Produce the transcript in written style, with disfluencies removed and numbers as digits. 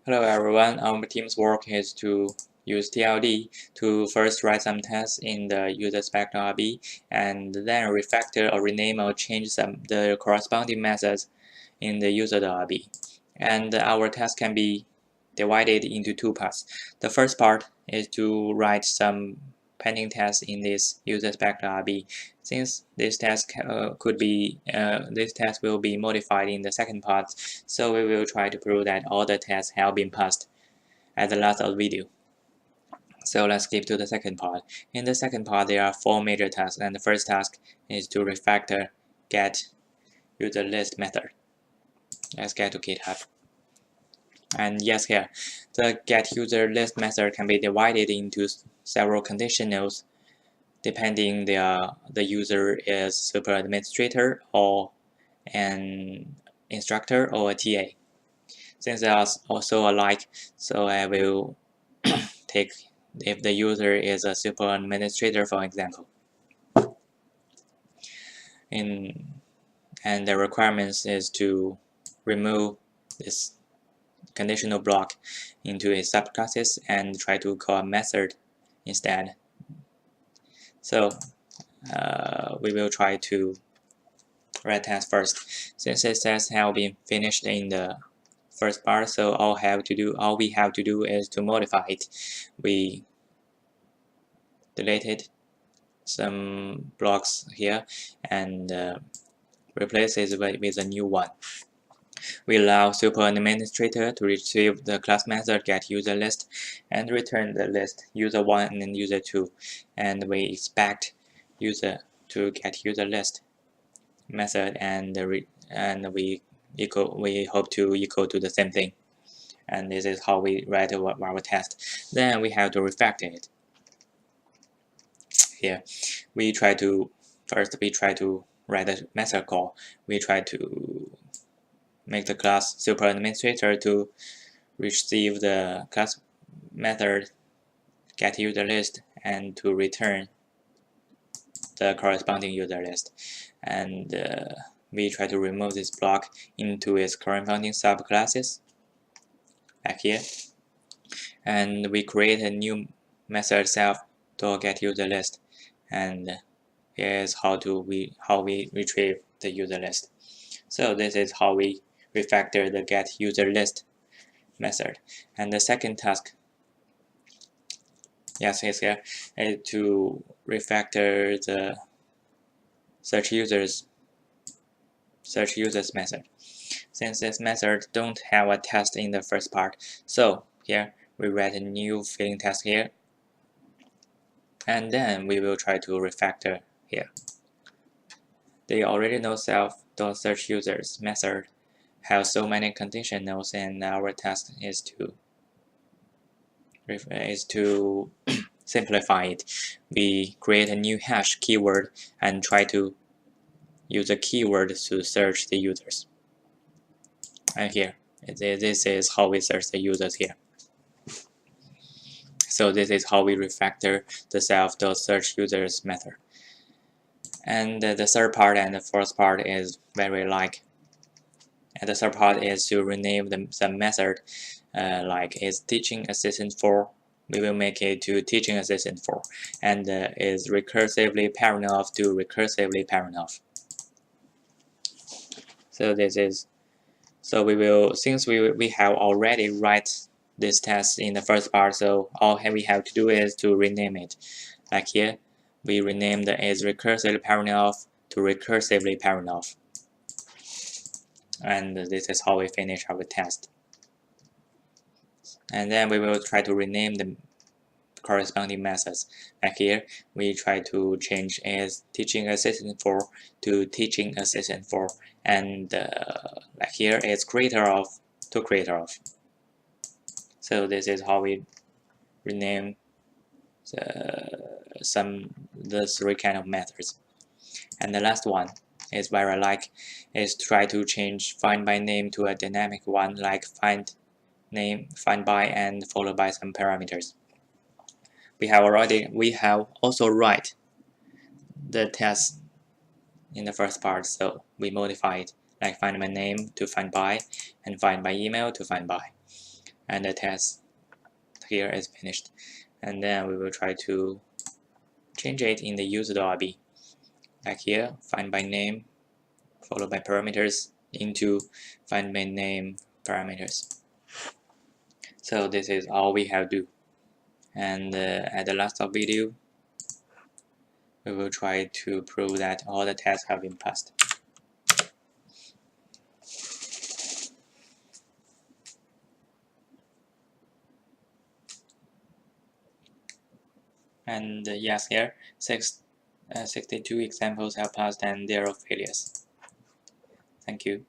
Hello everyone, our team's work is to use TLD to first write some tests in the user.rb and then refactor or rename or change the corresponding methods in the user.rb. And our test can be divided into two parts. The first part is to write some pending tests in this user.rb. Since this test this test will be modified in the second part, so we will try to prove that all the tests have been passed at the last of the video. So let's skip to the second part. In the second part, there are four major tasks, and the first task is to refactor get user list method. Let's get to GitHub. And yes, here, the get user list method can be divided into several conditionals depending the user is super administrator or an instructor or a TA. Since they are also alike, so I will take if the user is a super administrator, for example. And the requirements is to remove this conditional block into a subclasses and try to call a method instead. So we will try to write test first. Since this test have been finished in the first part, so all we have to do is to modify it. We deleted some blocks here and replace it with a new one. We allow super administrator to retrieve the class method get user list and return the list user1 and user2, and we expect user to get user list method and we hope to equal to the same thing. And this is how we write our test. Then we have to refactor it. Here we try to write a method call. We try to make the class super administrator to receive the class method get user list and to return the corresponding user list. And we try to remove this block into its corresponding subclasses, like here. And we create a new method self.getUserList, and here is how we retrieve the user list. So this is how we refactor the getUserList method. And the second task, yes, is here, is to refactor the search users method. Since this method don't have a test in the first part, so here we write a new filling test here, and then we will try to refactor here. The original self.searchUsers method has so many conditionals, and our task is to simplify it. We create a new hash keyword and try to use a keyword to search the users. And here, this is how we search the users here. So this is how we refactor the self.searchUsers method. And the third part and the fourth part is very alike. And the third part is to rename the method like is teaching assistant 4. We will make it to teaching assistant 4, and is recursively parent of to recursively parent of. So this is, so we will, since we have already write this test in the first part, so all we have to do is to rename it. Like here, we rename the is recursively parent of to recursively parent of. And this is how we finish our test. And then we will try to rename the corresponding methods. Like here, we try to change as teaching assistant 4 to teaching assistant 4, and like here is creator of to creator of. So this is how we rename the three kind of methods. And the last one is very alike, is try to change find by name to a dynamic one, like find by and followed by some parameters. We have also write the test in the first part, so we modify it, like find by name to find by, and find by email to find by. and the test here is finished. And then we will try to change it in the user.rb. Like here, find by name followed by parameters into find by name parameters. So this is all we have to do. And at the last of video, we will try to prove that all the tests have been passed. And yes, here 62 examples have passed and 0 failures. Thank you.